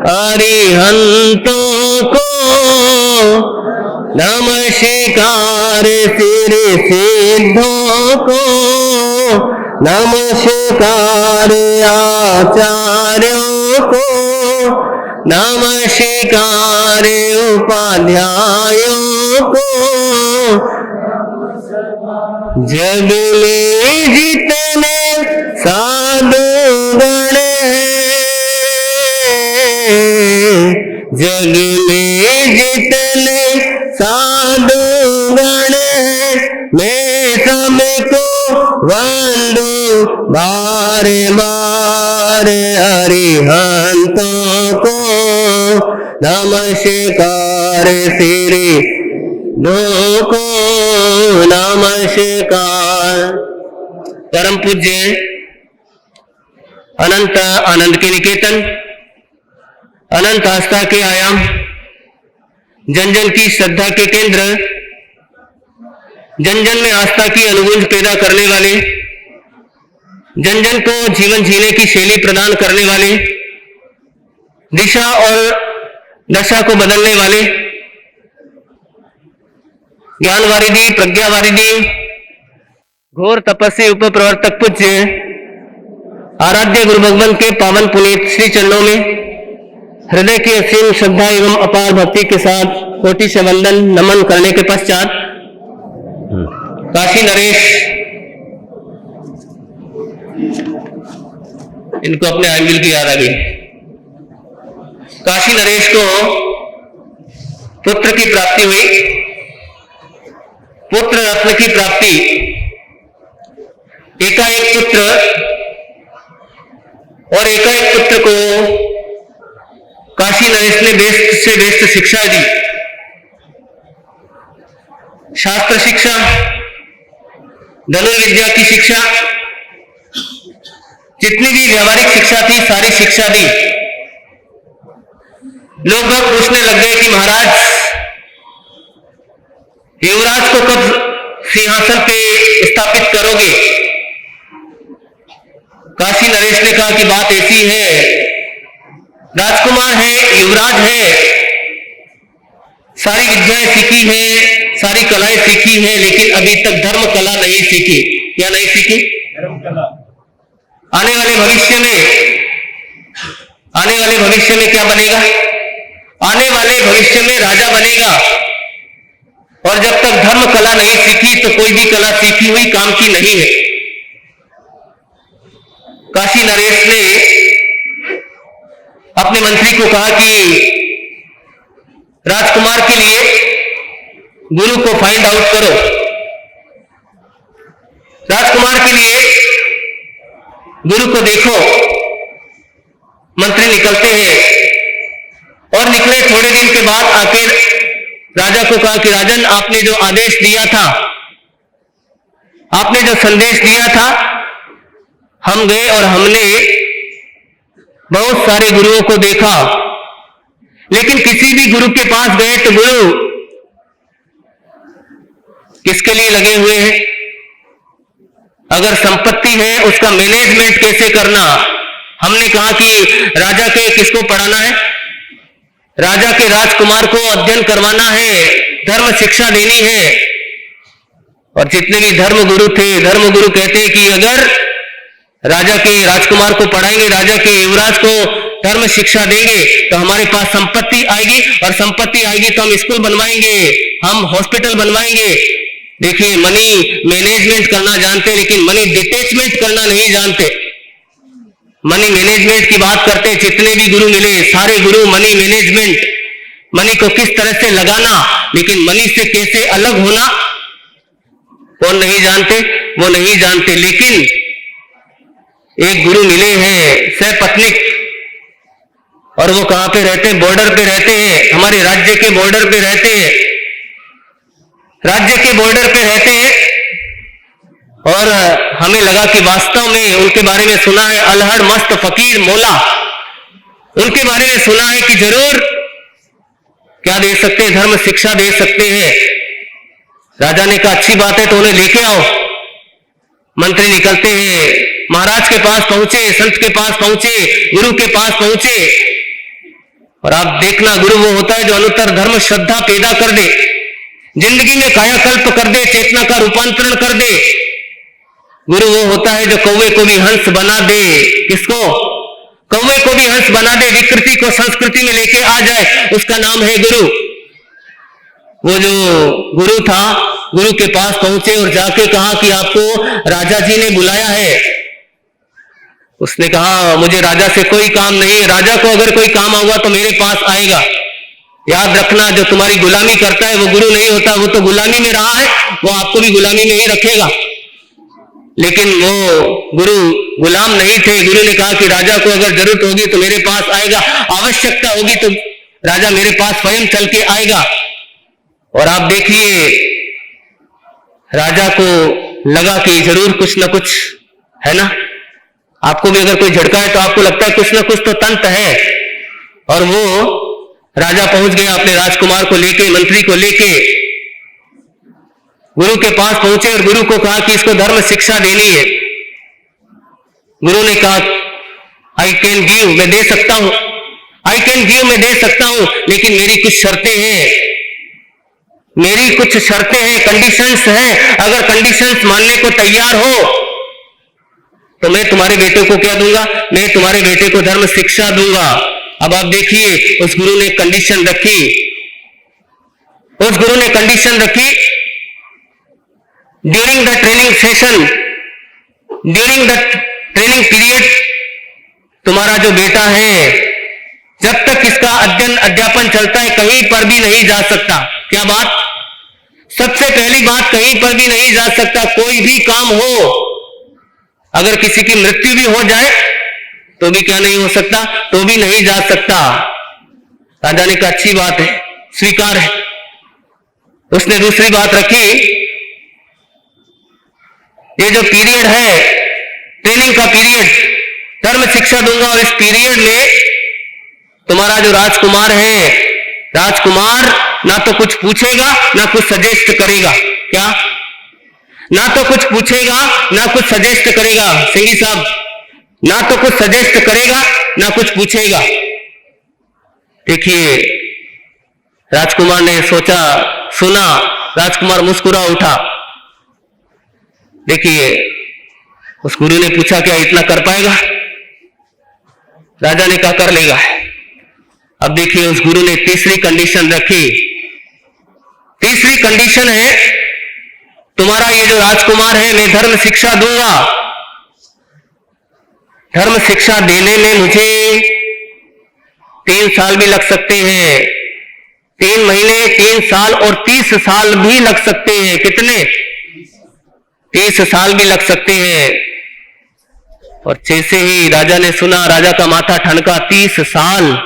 अरिहंतों को नमस्कार, सिर सिद्धों को नमस्कार, आचार्यों को नमस्कार, उपाध्यायों को। जग में जितने साधुगण जग में जितने साधुगण मैं सबको वंदू बार बार। अरिहंतों को नमस्कार, सिर सिद्धों को नमस्कार। परम पूज्य अनंत आनंद के निकेतन, अनंत आस्था के आयाम, जन जन की श्रद्धा के केंद्र, जन जन में आस्था की अनुगूंज पैदा करने वाले, जन जन को जीवन जीने की शैली प्रदान करने वाले, दिशा और दशा को बदलने वाले, ज्ञानवारिधि, प्रज्ञावारिधि, घोर तपस्वी उपप्रवर्तक पूज्य आराध्य गुरु भगवान के पावन पुनीत श्री चरणों में हृदय की असीम श्रद्धा एवं अपार भक्ति के साथ कोटि से वंदन नमन करने के पश्चात काशी नरेश, इनको अपने आंबिल की याद आ गई। काशी नरेश को पुत्र की प्राप्ति हुई। पुत्र रत्न की प्राप्ति, एकाएक पुत्र और एकाएक पुत्र को काशी नरेश ने बेस्ट से बेस्ट शिक्षा दी। शास्त्र शिक्षा, धनुर्विद्या की शिक्षा, जितनी भी व्यावहारिक शिक्षा थी सारी शिक्षा दी। लोग बाग पूछने लग गए कि महाराज युवराज को कब सिंहासन पे स्थापित करोगे? काशी नरेश ने कहा कि बात ऐसी है, राजकुमार है, युवराज है, सारी विद्याएं सीखी है, सारी कलाएं सीखी है, लेकिन अभी तक धर्म कला नहीं सीखी। क्या नहीं सीखी? धर्म कला। आने वाले भविष्य में क्या बनेगा? आने वाले भविष्य में राजा बनेगा। और जब तक धर्म कला नहीं सीखी तो कोई भी कला सीखी हुई काम की नहीं है। काशी नरेश ने अपने मंत्री को कहा कि राजकुमार के लिए गुरु को फाइंड आउट करो। राजकुमार के लिए गुरु को देखो। मंत्री निकलते हैं और निकले थोड़े दिन के बाद आके राजा को कहा कि राजन, आपने जो आदेश दिया था, आपने जो संदेश दिया था, हम गए और हमने बहुत सारे गुरुओं को देखा, लेकिन किसी भी गुरु के पास गए तो गुरु किसके लिए लगे हुए हैं? अगर संपत्ति है उसका मैनेजमेंट कैसे करना। हमने कहा कि राजा के किसको पढ़ाना है? राजा के राजकुमार को अध्ययन करवाना है, धर्म शिक्षा देनी है। और जितने भी धर्मगुरु थे, धर्मगुरु कहते हैं कि अगर राजा के राजकुमार को पढ़ाएंगे, राजा के युवराज को धर्म शिक्षा देंगे तो हमारे पास संपत्ति आएगी, और संपत्ति आएगी तो हम स्कूल बनवाएंगे, हम हॉस्पिटल बनवाएंगे। देखिए, मनी मैनेजमेंट करना जानते, लेकिन मनी डिटैचमेंट करना नहीं जानते। मनी मैनेजमेंट की बात करते, जितने भी गुरु मिले सारे गुरु मनी मैनेजमेंट, मनी को किस तरह से लगाना, लेकिन मनी से कैसे अलग होना कौन नहीं जानते? वो नहीं जानते। लेकिन एक गुरु मिले हैं सपत्नीक, और वो कहां पे रहते हैं? बॉर्डर पे रहते हैं, हमारे राज्य के बॉर्डर पे रहते हैं, राज्य के बॉर्डर पे रहते हैं। और हमें लगा कि वास्तव में उनके बारे में सुना है, अलहड़ मस्त फकीर मौला, उनके बारे में सुना है कि जरूर क्या दे सकते हैं? धर्म शिक्षा दे सकते हैं। राजा ने कहा अच्छी बात है, तो उन्हें लेके आओ। मंत्री निकलते हैं, महाराज के पास पहुंचे, संत के पास पहुंचे, गुरु के पास पहुंचे। और आप देखना, गुरु वो होता है जो अनुत्तर धर्म श्रद्धा पैदा कर दे, जिंदगी में कायाकल्प कर दे, चेतना का रूपांतरण कर दे। गुरु वो होता है जो कौवे को भी हंस बना दे। किसको? कौवे को भी हंस बना दे, विकृति को संस्कृति में लेके आ जाए, उसका नाम है गुरु। वो जो गुरु था, गुरु के पास पहुंचे और जाके कहा कि आपको राजा जी ने बुलाया है। उसने कहा मुझे राजा से कोई काम नहीं है, राजा को अगर कोई काम होगा तो मेरे पास आएगा। याद रखना, जो तुम्हारी गुलामी करता है वो गुरु नहीं होता, वो तो गुलामी में रहा है, वो आपको भी गुलामी में ही रखेगा। लेकिन वो गुरु गुलाम नहीं थे। गुरु ने कहा कि राजा को अगर जरूरत होगी तो मेरे पास आएगा, आवश्यकता होगी तो राजा मेरे पास स्वयं चल के आएगा। और आप देखिए, राजा को लगा कि जरूर कुछ ना कुछ है ना। आपको भी अगर कोई झटका है तो आपको लगता है कुछ ना कुछ तो तंत्र है। और वो राजा पहुंच गया अपने राजकुमार को लेके, मंत्री को लेके गुरु के पास पहुंचे और गुरु को कहा कि इसको धर्म शिक्षा देनी है। गुरु ने कहा आई कैन गिव, मैं दे सकता हूं, आई कैन गिव, मैं दे सकता हूं, लेकिन मेरी कुछ शर्तें हैं, मेरी कुछ शर्तें हैं, कंडीशंस हैं। अगर कंडीशंस मानने को तैयार हो तो मैं तुम्हारे बेटे को क्या दूंगा? मैं तुम्हारे बेटे को धर्म शिक्षा दूंगा। अब आप देखिए, उस गुरु ने कंडीशन रखी, उस गुरु ने कंडीशन रखी, during the training session, during the training period, तुम्हारा जो बेटा है जब तक इसका अध्ययन अध्यापन चलता है कहीं पर भी नहीं जा सकता। क्या बात? सबसे पहली बात, कहीं पर भी नहीं जा सकता। कोई भी काम हो, अगर किसी की मृत्यु भी हो जाए तो भी क्या नहीं हो सकता? तो भी नहीं जा सकता। राजा ने कहा अच्छी बात है, स्वीकार है। उसने दूसरी बात रखी, ये जो पीरियड है, ट्रेनिंग का पीरियड, धर्म शिक्षा दूंगा और इस पीरियड में तुम्हारा जो राजकुमार है, राजकुमार ना तो कुछ पूछेगा ना कुछ सजेस्ट करेगा। क्या? ना तो कुछ पूछेगा ना कुछ सजेस्ट करेगा। सिंगी साहब, ना तो कुछ सजेस्ट करेगा ना कुछ पूछेगा। देखिए, राजकुमार ने सोचा, सुना, राजकुमार मुस्कुरा उठा। देखिए, उस गुरु ने पूछा क्या इतना कर पाएगा? राजा ने कहा कर लेगा। अब देखिए, उस गुरु ने तीसरी कंडीशन रखी। तीसरी कंडीशन है, तुम्हारा ये जो राजकुमार है मैं धर्म शिक्षा दूंगा। धर्म शिक्षा देने में मुझे 3 साल भी लग सकते हैं, 3 महीने, 3 साल और 30 साल भी लग सकते हैं। कितने? 30 साल भी लग सकते हैं। और जैसे ही राजा ने सुना, राजा का माथा ठनका। 30 साल,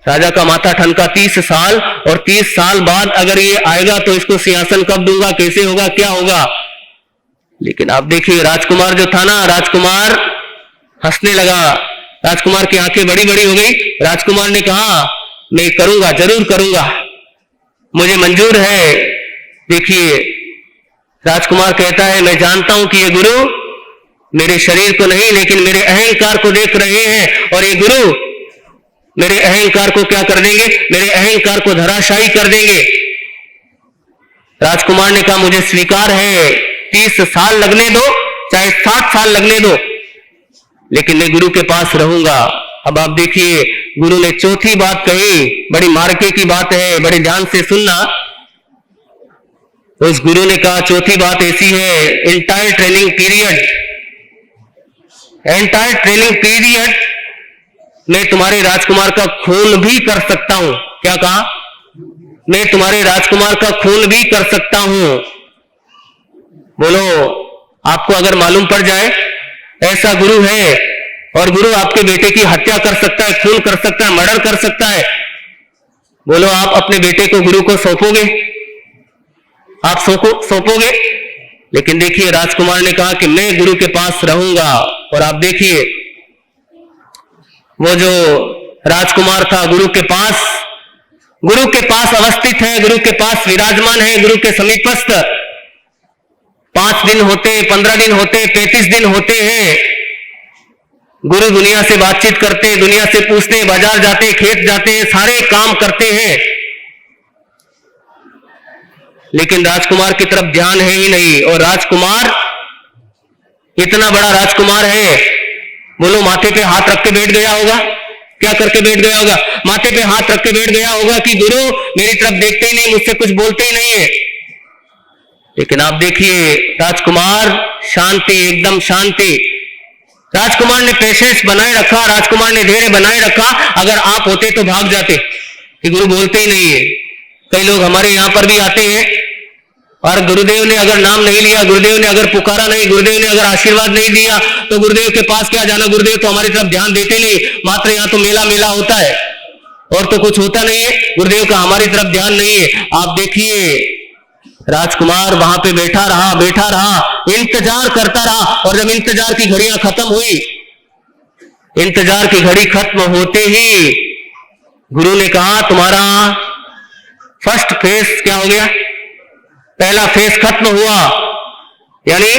राजा का माथा ठनका। 30 साल, और 30 साल बाद अगर ये आएगा तो इसको सिंहासन कब दूंगा, कैसे होगा, क्या होगा? लेकिन आप देखिए, राजकुमार जो था ना, राजकुमार हंसने लगा। राजकुमार की आंखें बड़ी बड़ी हो गई। राजकुमार ने कहा मैं करूंगा, जरूर करूंगा, मुझे मंजूर है। देखिए, राजकुमार कहता है मैं जानता हूं कि ये गुरु मेरे शरीर को नहीं लेकिन मेरे अहंकार को देख रहे हैं, और ये गुरु मेरे अहंकार को क्या कर देंगे? मेरे अहंकार को धराशायी कर देंगे। राजकुमार ने कहा मुझे स्वीकार है, 30 साल लगने दो, चाहे 60 साल लगने दो, लेकिन मैं गुरु के पास रहूंगा। अब आप देखिए, गुरु ने चौथी बात कही, बड़ी मार्के की बात है, बड़े ध्यान से सुनना। उस गुरु ने कहा चौथी बात ऐसी है, entire training period, entire training period मैं तुम्हारे राजकुमार का खून भी कर सकता हूं। क्या कहा? मैं तुम्हारे राजकुमार का खून भी कर सकता हूं। बोलो, आपको अगर मालूम पड़ जाए ऐसा गुरु है और गुरु आपके बेटे की हत्या कर सकता है, खून कर सकता है, मर्डर कर सकता है, बोलो आप अपने बेटे को गुरु को सौंपोगे? आप सौंपोगे? लेकिन देखिए, राजकुमार ने कहा कि मैं गुरु के पास रहूंगा। और आप देखिए, वो जो राजकुमार था गुरु के पास अवस्थित है, गुरु के पास विराजमान है, गुरु के समीपस्थ 5 दिन होते, 15 दिन होते, 35 दिन होते हैं। गुरु दुनिया से बातचीत करते हैं, दुनिया से पूछते हैं, बाजार जाते हैं, खेत जाते हैं, सारे काम करते हैं, लेकिन राजकुमार की तरफ ध्यान है ही नहीं। और राजकुमार इतना बड़ा राजकुमार है, बोलो माथे पे हाथ रख के बैठ गया होगा। क्या करके बैठ गया होगा? माथे पे हाथ रख के बैठ गया होगा कि गुरु मेरी तरफ देखते ही नहीं, मुझसे कुछ बोलते ही नहीं है। लेकिन आप देखिए राजकुमार शांति, एकदम शांति। राजकुमार ने पेशेंस बनाए रखा, राजकुमार ने धैर्य बनाए रखा। अगर आप होते तो भाग जाते कि गुरु बोलते ही नहीं है। कई लोग हमारे यहां पर भी आते हैं और गुरुदेव ने अगर नाम नहीं लिया, गुरुदेव ने अगर पुकारा नहीं, गुरुदेव ने अगर आशीर्वाद नहीं दिया तो गुरुदेव के पास क्या जाना, गुरुदेव तो हमारी तरफ ध्यान देते नहीं, मात्र यहाँ तो मेला मेला होता है और तो कुछ होता नहीं है, गुरुदेव का हमारी तरफ ध्यान नहीं है। आप देखिए राजकुमार वहां पे बैठा रहा, इंतजार करता रहा। और जब इंतजार की घड़ियां खत्म हुई, इंतजार की घड़ी खत्म होते ही गुरु ने कहा तुम्हारा फर्स्ट फेस क्या हो गया, पहला फेस खत्म हुआ। यानी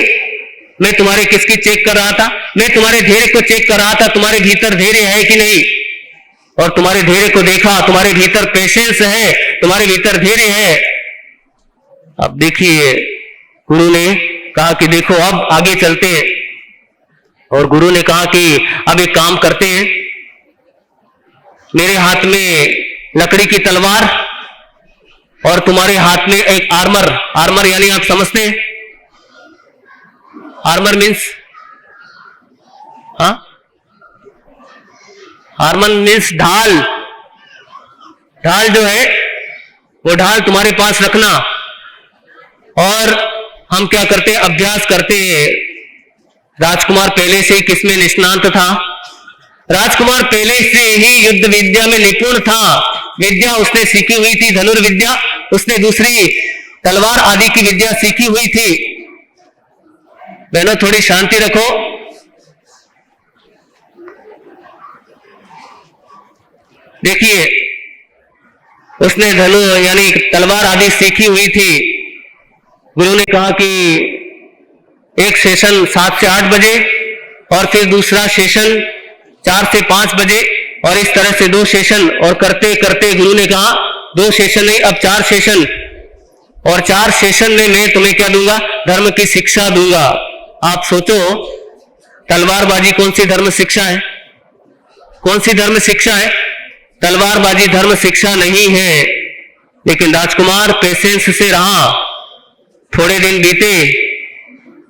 मैं तुम्हारे किसकी चेक कर रहा था? मैं तुम्हारे धैर्य को चेक कर रहा था, तुम्हारे भीतर धैर्य है कि नहीं। और तुम्हारे धैर्य को देखा, तुम्हारे भीतर पेशेंस है, तुम्हारे भीतर धैर्य है। अब देखिए गुरु ने कहा कि देखो अब आगे चलते हैं। और गुरु ने कहा कि अब एक काम करते हैं, मेरे हाथ में लकड़ी की तलवार और तुम्हारे हाथ में एक आर्मर। आर्मर यानी आप समझते हैं? आर्मर मीन्स, हाँ, आर्मर मीन्स ढाल। ढाल जो है वो ढाल तुम्हारे पास रखना। और हम क्या करते हैं, अभ्यास करते हैं। राजकुमार पहले से ही किसमें निष्णांत था? राजकुमार पहले से ही युद्ध विद्या में निपुण था। विद्या उसने सीखी हुई थी, धनुर्विद्या, उसने दूसरी तलवार आदि की विद्या सीखी हुई थी। बहनों थोड़ी शांति रखो। देखिए उसने धनु यानी तलवार आदि सीखी हुई थी। गुरु ने कहा कि एक सेशन 7 से 8 बजे और फिर दूसरा सेशन 4 से 5 बजे और इस तरह से 2 सेशन। और करते करते गुरु ने कहा 2 सेशन नहीं, अब 4 सेशन। और 4 सेशन में मैं तुम्हें क्या दूंगा, धर्म की शिक्षा दूंगा। आप सोचो तलवारबाजी कौन सी धर्म शिक्षा है? कौन सी धर्म शिक्षा है? तलवारबाजी धर्म शिक्षा नहीं है। लेकिन राजकुमार पेशेंस से रहा। थोड़े दिन बीते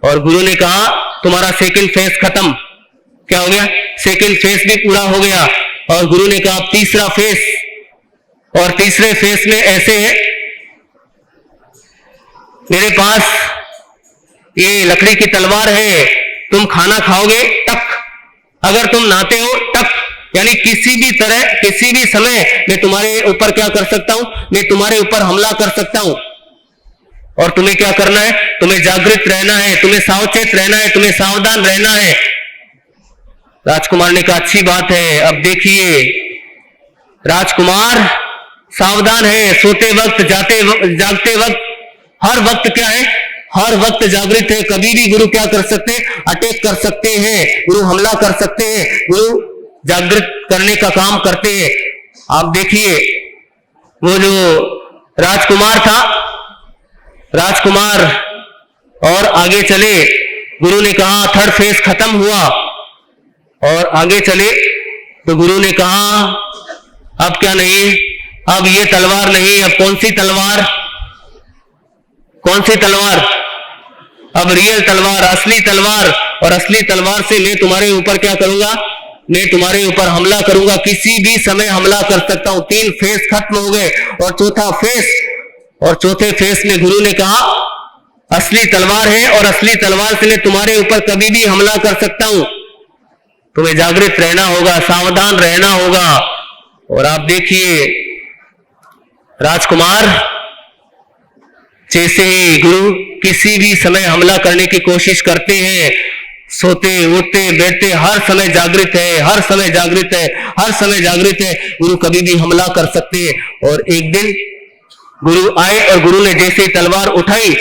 और गुरु ने कहा तुम्हारा सेकंड फेज खत्म। क्या हो गया? सेकंड फेज भी पूरा हो गया। और गुरु ने कहा तीसरा फेज। और तीसरे फेज में ऐसे है, मेरे पास ये लकड़ी की तलवार है, तुम खाना खाओगे टक, अगर तुम नहाते हो टक। यानी किसी भी तरह किसी भी समय मैं तुम्हारे ऊपर क्या कर सकता हूं, मैं तुम्हारे ऊपर हमला कर सकता हूं। और तुम्हें क्या करना है, तुम्हें जागृत रहना है, तुम्हें सावचेत रहना है, तुम्हें सावधान रहना है। राजकुमार ने कहा अच्छी बात है। अब देखिए राजकुमार सावधान है, सोते वक्त, जागते वक्त, हर वक्त क्या है, हर वक्त जागृत है। कभी भी गुरु क्या कर सकते हैं, अटैक कर सकते हैं, गुरु हमला कर सकते हैं, गुरु जागृत करने का काम करते हैं। आप देखिए वो जो राजकुमार था, राजकुमार और आगे चले। गुरु ने कहा थर्ड फेज खत्म हुआ और आगे चले तो गुरु ने कहा अब क्या नहीं, अब ये तलवार नहीं, अब कौन सी तलवार, कौन सी तलवार, अब रियल तलवार, असली तलवार। और असली तलवार से मैं तुम्हारे ऊपर क्या करूंगा, मैं तुम्हारे ऊपर हमला करूंगा, किसी भी समय हमला कर सकता हूं। 3 फेस खत्म हो गए और चौथा फेस, और चौथे फेस में गुरु ने कहा असली तलवार है और असली तलवार से मैं तुम्हारे ऊपर कभी भी हमला कर सकता हूं। तुम्हें जागृत रहना होगा, सावधान रहना होगा। और आप देखिए राजकुमार जैसे ही गुरु किसी भी समय हमला करने की कोशिश करते हैं, सोते उठते बैठते हर समय जागृत है, हर समय जागृत है, हर समय जागृत है। गुरु कभी भी हमला कर सकते हैं। और एक दिन गुरु आए और गुरु ने जैसे तलवार उठाई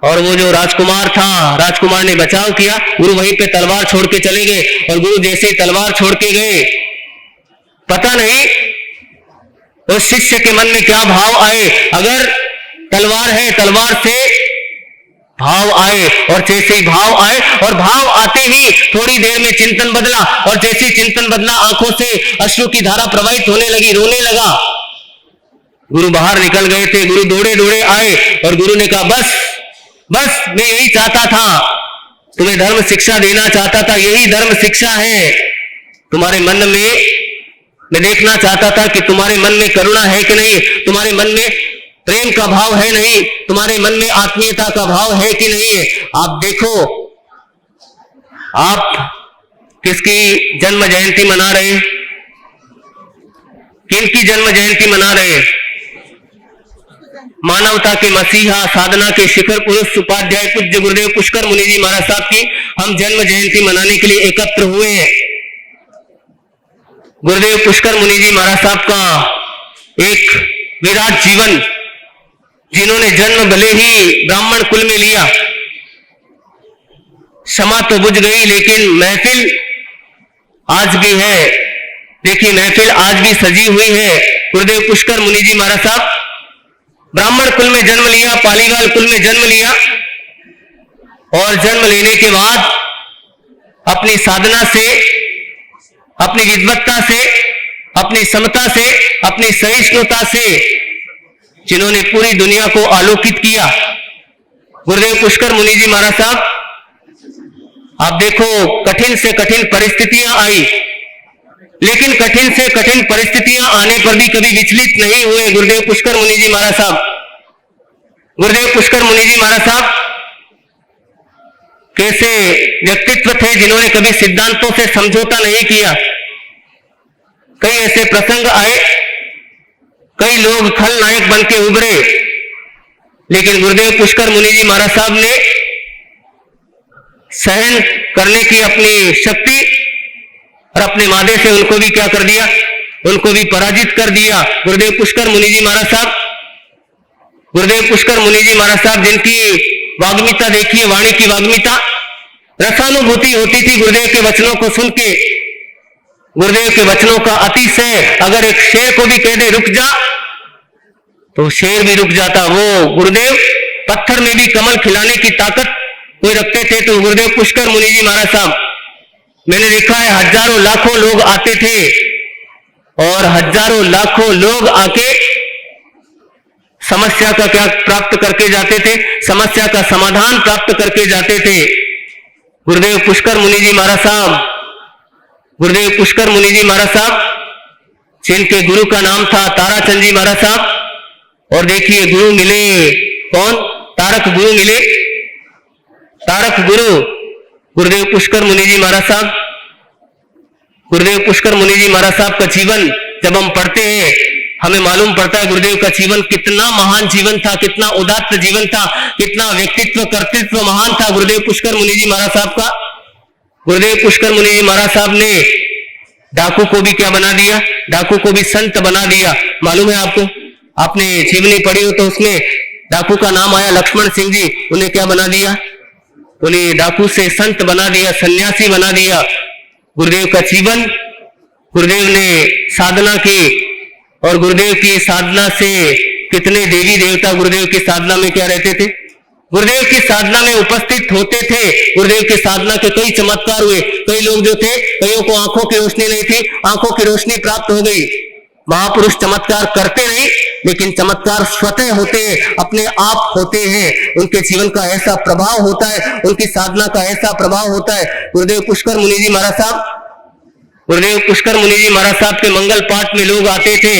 और वो जो राजकुमार था, राजकुमार ने बचाव किया। गुरु वहीं पे तलवार छोड़ के चले गए और गुरु जैसे तलवार छोड़ के गए, पता नहीं उस शिष्य के मन में क्या भाव आए। अगर तलवार है, तलवार से भाव आए, और जैसे ही भाव आए और भाव आते ही थोड़ी देर में चिंतन बदला, और जैसे चिंतन बदला आंखों से अश्रु की धारा प्रवाहित होने लगी, रोने लगा। गुरु बाहर निकल गए थे, गुरु दौड़े दौड़े आए और गुरु ने कहा बस बस, मैं यही चाहता था, तुम्हें धर्म शिक्षा देना चाहता था, यही धर्म शिक्षा है। तुम्हारे मन में, मैं देखना चाहता था कि तुम्हारे मन में करुणा है कि नहीं, तुम्हारे मन में प्रेम का भाव है नहीं, तुम्हारे मन में आत्मीयता का भाव है कि नहीं। आप देखो, आप किसकी जन्म जयंती मना रहे हैं? किनकी जन्म जयंती मना रहे हैं? मानवता के मसीहा, साधना के शिखर पुरुष उपाध्याय पूज्य गुरुदेव पुष्कर मुनि जी महाराज साहब की हम जन्म जयंती मनाने के लिए एकत्र हुए हैं। गुरुदेव पुष्कर मुनि जी महाराज साहब का एक विराट जीवन, जिन्होंने जन्म भले ही ब्राह्मण कुल में लिया, क्षमा तो बुझ गई, लेकिन महफिल आज भी है। देखिए, महफिल आज भी सजी हुई है। गुरुदेव पुष्कर मुनि जी महाराज साहब ब्राह्मण कुल में जन्म लिया, पालीवाल कुल में जन्म लिया, और जन्म लेने के बाद अपनी साधना से, अपनी विद्वत्ता से, अपनी समता से, अपनी सहिष्णुता से जिन्होंने पूरी दुनिया को आलोकित किया, गुरुदेव पुष्कर मुनि जी महाराज साहब, आप देखो कठिन से कठिन परिस्थितियां आई, लेकिन कठिन से कठिन परिस्थितियां आने पर भी कभी विचलित नहीं हुए गुरुदेव पुष्कर मुनि जी महाराज साहब। गुरुदेव पुष्कर मुनि जी महाराज साहब कैसे व्यक्तित्व थे जिन्होंने कभी सिद्धांतों से समझौता नहीं किया। कई ऐसे प्रसंग आए, कई लोग खलनायक बन के उभरे, लेकिन गुरुदेव पुष्कर मुनि जी महाराज साहब ने सहन करने की अपनी शक्ति और अपने मादे से उनको भी क्या कर दिया, उनको भी पराजित कर दिया। गुरुदेव पुष्कर मुनि जी महाराज साहब, गुरुदेव पुष्कर मुनि जी महाराज साहब जिनकी वाग्मिता देखिए, वाणी की वाग्मिता, रसानुभूति होती थी गुरुदेव के वचनों को सुन के। गुरुदेव के वचनों का अतिशय, अगर एक शेर को भी कह दे रुक जा, तो शेर भी रुक जाता। वो गुरुदेव पत्थर में भी कमल खिलाने की ताकत कोई रखते थे, तो गुरुदेव पुष्कर मुनि जी महाराज साहब, मैंने देखा है हजारों लाखों लोग आते थे और हजारों लाखों लोग आके समस्या का क्या प्राप्त करके जाते थे, समस्या का समाधान प्राप्त करके जाते थे। गुरुदेव पुष्कर मुनि जी महाराज साहब, गुरुदेव पुष्कर मुनि जी महाराज साहब जिनके गुरु का नाम था ताराचंद जी महाराज साहब, और देखिए गुरु मिले कौन, तारक गुरु मिले, तारक गुरु गुरुदेव पुष्कर मुनि जी महाराज साहब। गुरुदेव पुष्कर मुनि जी महाराज साहब का जीवन जब हम पढ़ते हैं, हमें मालूम पड़ता है गुरुदेव का जीवन कितना महान जीवन था, कितना उदात्त जीवन था, कितना व्यक्तित्व कर्तृत्व महान था गुरुदेव पुष्कर मुनि जी महाराज साहब का। गुरुदेव पुष्कर मुनि जी महाराज साहब ने डाकू को भी क्या बना दिया, डाकू को भी संत बना दिया। मालूम है आपको, आपने जीवनी पढ़ी हो तो उसमें डाकू का नाम आया लक्ष्मण सिंह जी, उन्हें क्या बना दिया, उन्हें डाकू से संत बना दिया, सन्यासी बना दिया। गुरुदेव का जीवन, गुरुदेव ने साधना की, और गुरुदेव की साधना से कितने देवी देवता गुरुदेव की साधना में क्या रहते थे, गुरुदेव की साधना में उपस्थित होते थे। गुरुदेव की साधना के कई चमत्कार हुए। कई लोग जो थे, कईयों को आंखों की रोशनी नहीं थी, आंखों की रोशनी प्राप्त हो गई। महापुरुष चमत्कार करते नहीं, लेकिन चमत्कार स्वतः होते हैं, अपने आप होते हैं। उनके जीवन का ऐसा प्रभाव होता है, उनकी साधना का ऐसा प्रभाव होता है। गुरुदेव पुष्कर मुनि जी महाराज साहब, गुरुदेव पुष्कर मुनि जी महाराज साहब के मंगल पाठ में लोग आते थे,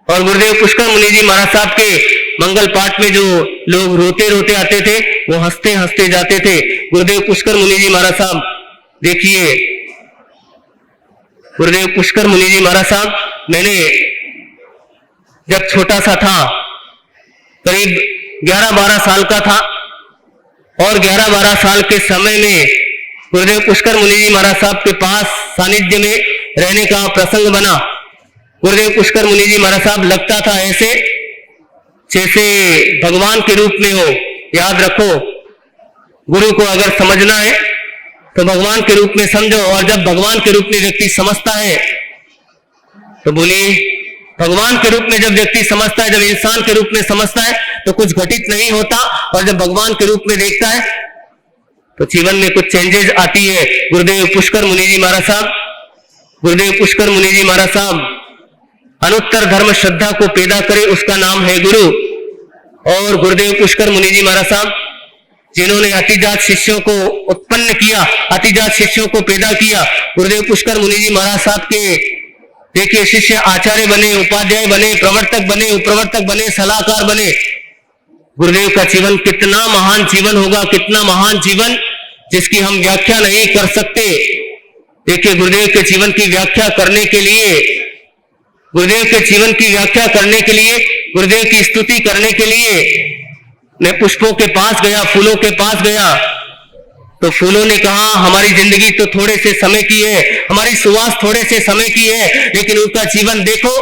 और गुरुदेव पुष्कर मुनि जी महाराज साहब के मंगल पाठ में जो लोग रोते रोते आते थे, वो हंसते हंसते जाते थे। गुरुदेव पुष्कर मुनि जी महाराज साहब, देखिए गुरुदेव पुष्कर मुनि जी महाराज साहब, मैंने जब छोटा सा था, करीब 11-12 साल का था, और 11-12 साल के समय में गुरुदेव पुष्कर मुनि जी महाराज साहब के पास सानिध्य में रहने का प्रसंग बना। गुरुदेव पुष्कर मुनि जी महाराज साहब लगता था ऐसे जैसे भगवान के रूप में हो। याद रखो, गुरु को अगर समझना है तो भगवान के रूप में समझो, और जब भगवान के रूप में व्यक्ति समझता है तो बोलिए, भगवान के रूप में जब व्यक्ति समझता है, जब इंसान के रूप में समझता है तो कुछ घटित नहीं होता, और जब भगवान के रूप में देखता है तो जीवन में कुछ चेंजेस आती है। गुरुदेव पुष्कर मुनि जी महाराज साहब, गुरुदेव पुष्कर मुनि जी महाराज साहब, अनुत्तर धर्म श्रद्धा को पैदा करे उसका नाम है गुरु। और गुरुदेव पुष्कर मुनि जी महाराज साहब जिन्होंने अतिजात शिष्यों को उत्पन्न किया, अतिजात शिष्यों को पैदा किया, गुरुदेव पुष्कर मुनि जी महाराज साहब के देखिए शिष्य आचार्य बने, उपाध्याय बने, प्रवर्तक बने, उपप्रवर्तक बने, सलाहकार बने। गुरुदेव का जीवन कितना महान जीवन होगा, कितना महान जीवन जिसकी हम व्याख्या नहीं कर सकते। देखिए गुरुदेव के जीवन की व्याख्या करने के लिए, गुरुदेव के जीवन की व्याख्या करने के लिए, गुरुदेव की स्तुति करने के लिए मैं पुष्पों के पास गया, फूलों के पास गया, तो फूलों ने कहा हमारी जिंदगी तो थोड़े से समय की है, हमारी सुवास थोड़े से समय की है, लेकिन उनका जीवन देखो,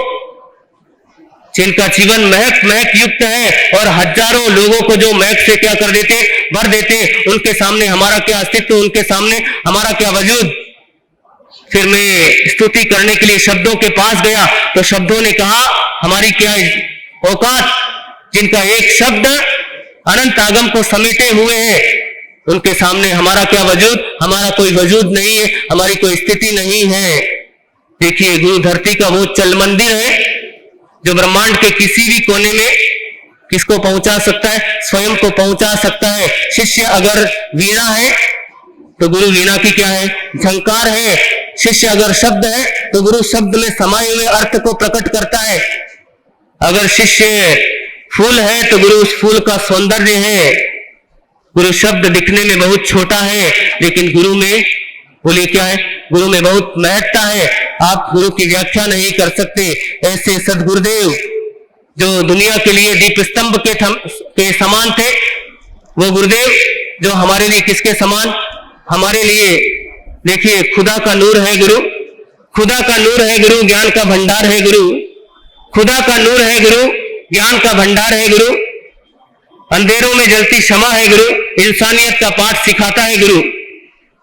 जिनका जीवन महक महक युक्त है, और हजारों लोगों को जो महक से क्या कर देते, भर देते, उनके सामने हमारा क्या अस्तित्व, उनके सामने हमारा क्या वजूद। फिर मैं स्तुति करने के लिए शब्दों के पास गया तो शब्दों ने कहा हमारी क्या औकात, जिनका एक शब्द अनंत आगम को समेटे हुए है, उनके सामने हमारा क्या वजूद, हमारा कोई वजूद नहीं है, हमारी कोई स्थिति नहीं है। देखिए गुरु धरती का वो चल मंदिर है जो ब्रह्मांड के किसी भी कोने में किसको पहुंचा सकता है, स्वयं को पहुंचा सकता है। शिष्य अगर वीणा है तो गुरु वीणा की क्या है, झंकार है। शिष्य अगर शब्द है तो गुरु शब्द में समाये हुए अर्थ को प्रकट करता है। अगर शिष्य फूल है तो गुरु उस फूल का सौंदर्य है। गुरु शब्द दिखने में बहुत छोटा है, लेकिन गुरु में बोले क्या है, गुरु में बहुत महत्ता है। आप गुरु की व्याख्या नहीं कर सकते। ऐसे सदगुरुदेव जो दुनिया के लिए दीप स्तंभ के समान थे, वो गुरुदेव जो हमारे लिए किसके समान, हमारे लिए देखिए खुदा का नूर है गुरु, खुदा का नूर है गुरु, ज्ञान का भंडार है गुरु, खुदा का नूर है गुरु, ज्ञान का भंडार है गुरु, अंधेरों में जलती क्षमा है गुरु, इंसानियत का पाठ सिखाता है गुरु,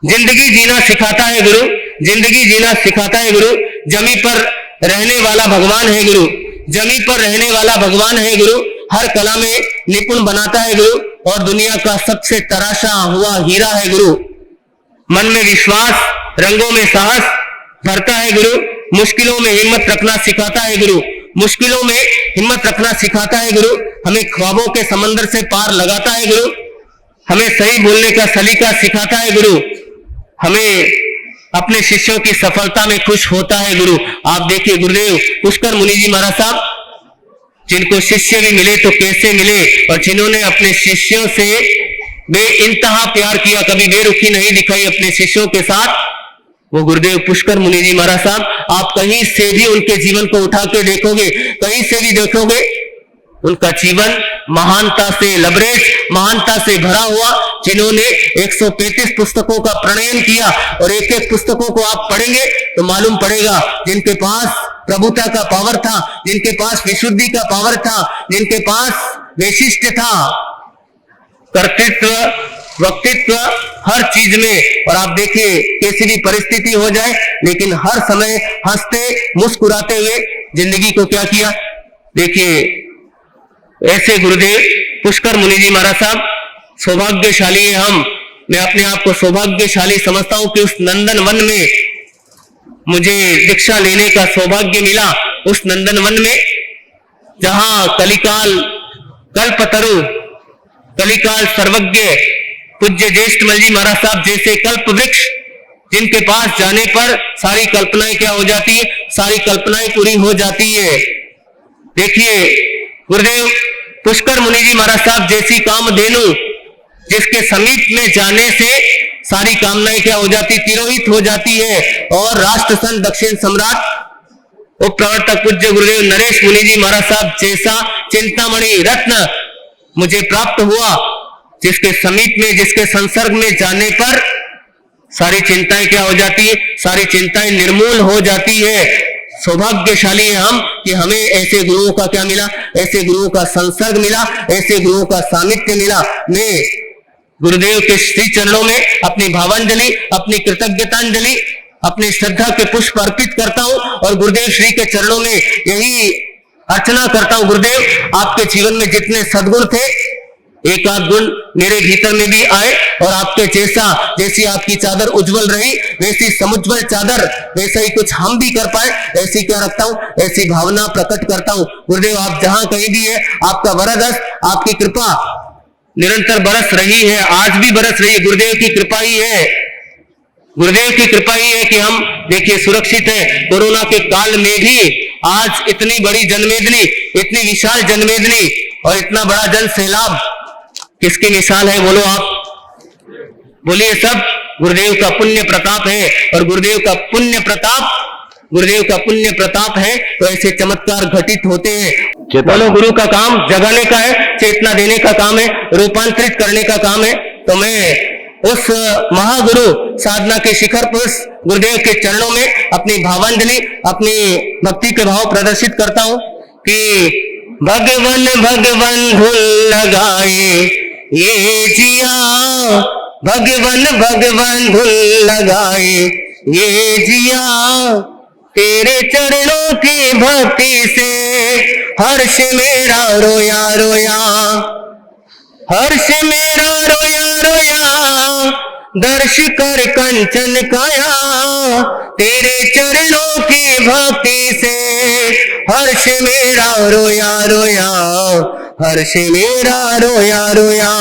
जिंदगी जीना सिखाता है गुरु, जिंदगी जीना सिखाता है गुरु, जमी पर रहने वाला भगवान है गुरु, जमी पर रहने वाला भगवान है गुरु, हर कला में निपुण बनाता है गुरु, और दुनिया का सबसे तराशा हुआ हीरा है गुरु। मन में विश्वास, रंगों में साहस भरता है गुरु, मुश्किलों में हिम्मत रखना सिखाता है गुरु, मुश्किलों में हिम्मत रखना सिखाता है गुरु, हमें ख्वाबों के समंदर से पार लगाता है गुरु, हमें सही बोलने का सलीका सिखाता है गुरु, हमें अपने शिष्यों की सफलता में खुश होता है गुरु। आप देखिए गुरुदेव पुष्कर मुनि जी महाराज साहब, जिनको शिष्य भी मिले तो कैसे मिले, और जिन्होंने अपने शिष्यों से बेइंतहा प्यार किया, कभी बेरुखी नहीं दिखाई अपने शिष्यों के साथ, वो गुरुदेव पुष्कर मुनि जी महाराज साहब। आप कहीं से भी उनके जीवन को उठा के देखोगे, कहीं से भी देखोगे, उनका जीवन महानता से लबरेज, महानता से भरा हुआ, जिन्होंने 135 पुस्तकों का प्रणयन किया, और एक एक पुस्तकों को आप पढ़ेंगे तो मालूम पड़ेगा, जिनके पास प्रभुता का पावर था, जिनके पास विशुद्धि का पावर था, जिनके पास वैशिष्ट्य था, कर्तृत्व, वक्तित्व, हर चीज में। और आप देखिए कैसी भी परिस्थिति हो जाए, लेकिन हर समय हंसते मुस्कुराते हुए जिंदगी को क्या किया। देखिए ऐसे गुरुदेव पुष्कर मुनि जी महाराज साहब, सौभाग्यशाली है हम, मैं अपने आप को सौभाग्यशाली समझता हूं कि उस नंदन वन में मुझे दीक्षा लेने का सौभाग्य मिला। उस नंदन वन में जहां कलिकाल कल्पतरु, कलिकाल सर्वज्ञ पूज्य ज्येष्ठमल जी महाराज साहब जैसे कल्प वृक्ष, जिनके पास जाने पर सारी कल्पनाएं क्या हो जाती है, सारी कल्पनाएं पूरी हो जाती है। देखिए गुरुदेव पुष्कर मुनि जी महाराज साहब जैसी कामधेनु, जिसके समीप में जाने से सारी कामनाएं क्या हो जाती, तिरोहित हो जाती है। और राष्ट्र संत दक्षिण सम्राट उप प्रवर्तक पूज्य गुरुदेव नरेश मुनि जी महाराज साहब जैसा चिंतामणि रत्न मुझे प्राप्त हुआ, जिसके समीप में, जिसके संसर्ग में जाने पर सारी चिंताएं क्या हो जाती है, सारी चिंताएं निर्मूल हो जाती है। सौभाग्यशाली है हम कि हमें ऐसे गुरुओं का क्या मिला, ऐसे गुरुओं का संसर्ग मिला, ऐसे गुरुओं का सामिप्य मिला। मैं गुरुदेव के श्री चरणों में अपनी भावांजलि, अपनी कृतज्ञतांजलि, अपनी श्रद्धा के पुष्प अर्पित करता हूं और गुरुदेव श्री के चरणों में यही अर्चना करता हूं, गुरुदेव आपके जीवन में जितने सद्गुण थे एक आध गुण मेरे भीतर में भी आए और आपके जैसी आपकी चादर उज्जवल रही वैसी समुज्वल चादर, वैसा ही कुछ हम भी कर पाए, ऐसी क्या रखता हूं, ऐसी भावना प्रकट करता हूं। गुरुदेव आप जहां कहीं भी है, आपका वरद हस्त, आपकी कृपा निरंतर बरस रही है, आज भी बरस रही है। गुरुदेव की कृपा ही है, गुरुदेव की कृपा ही है कि हम देखिए सुरक्षित है। कोरोना के काल में भी आज इतनी बड़ी जनमेदनी, इतनी विशाल जनमेदनी और इतना बड़ा जन सैलाब किसकी मिसाल है, बोलो आप, बोलिए सब। गुरुदेव का पुण्य प्रताप है और गुरुदेव का पुण्य प्रताप है तो ऐसे चमत्कार घटित होते हैं। बोलो गुरु का काम जगाने का है, चेतना देने का काम है, रूपांतरित करने का काम है। तो मैं उस महागुरु साधना के शिखर पुरुष गुरुदेव के चरणों में अपनी भावांजलि, अपनी भक्ति के भाव प्रदर्शित करता हूं कि भगवन भगवन धुन लगाए ये जिया, भगवन भगवन धुन लगाए ये जिया, तेरे चरणों की भक्ति से हर्ष मेरा रोया रोया, हर्ष मेरा रोया रोया, दर्श कर कंचन काया, तेरे चरणों की भक्ति से हर्ष मेरा रोया रोया, हर्ष मेरा रोया रोया।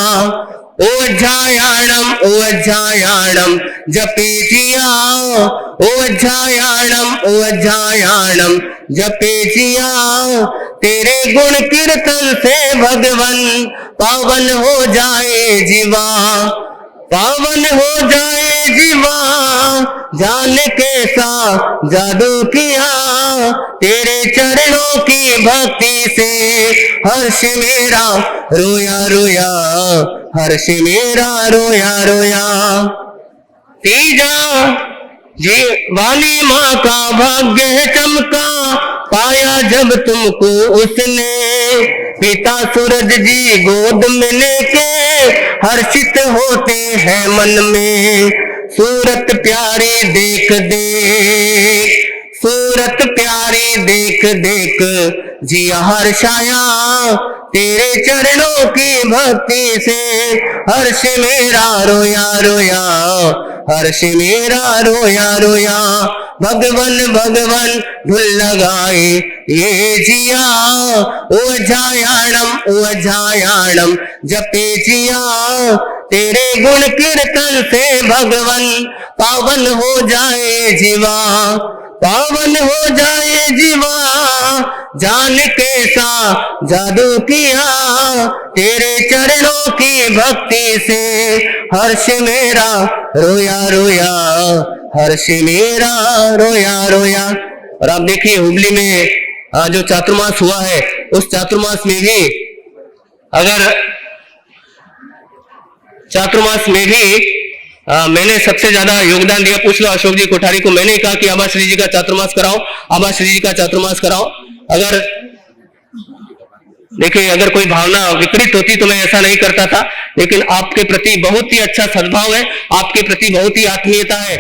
ओझायाणम ओझायाणम जपे जिया, ओझायाणम ओझायाणम जपे जिया, तेरे गुण कीर्तन से भगवन पावन हो जाए जीवा, पावन हो जाए जीवा, जान कैसा जादू किया, तेरे चरणों की भक्ति से हर्ष मेरा रोया रोया, हर्ष मेरा रोया रोया। तीजा जीवानी माँ का भाग्य चमका, पाया जब तुमको उसने, पिता सूरज जी गोद में लेके हर्षित होते हैं मन में, सूरत प्यारी देख देख, सूरत प्यारी देख देख जिया हर्षाया, तेरे चरणों की भक्ति से हर्ष मेरा रोया रोया, हर्ष मेरा रोया रोया। भगवन भगवन धुन लगाए ये जिया, ओझायाणम ओझायाणम जपे जिया, तेरे गुण कीर्तन से भगवन पावन हो जाए जीवा, पावन हो जाए जीवा, जान कैसा जादू किया, तेरे चरणों की भक्ति से हर्ष मेरा रोया रोया, हर्ष मेरा रोया रोया। और आप देखिए हुबली में जो चातुर्मास हुआ है, उस चातुर्मास में भी अगर चातुर्मास में भी मैंने सबसे ज्यादा योगदान दिया। पूछ लो अशोक जी कोठारी को, मैंने कहा कि आबा श्री जी का चातुर्मास कराओ, आबा श्री जी का चातुर्मास कराओ। अगर देखिए अगर कोई भावना विकृत होती तो मैं ऐसा नहीं करता था, लेकिन आपके प्रति बहुत ही अच्छा सद्भाव है, आपके प्रति बहुत ही आत्मीयता है।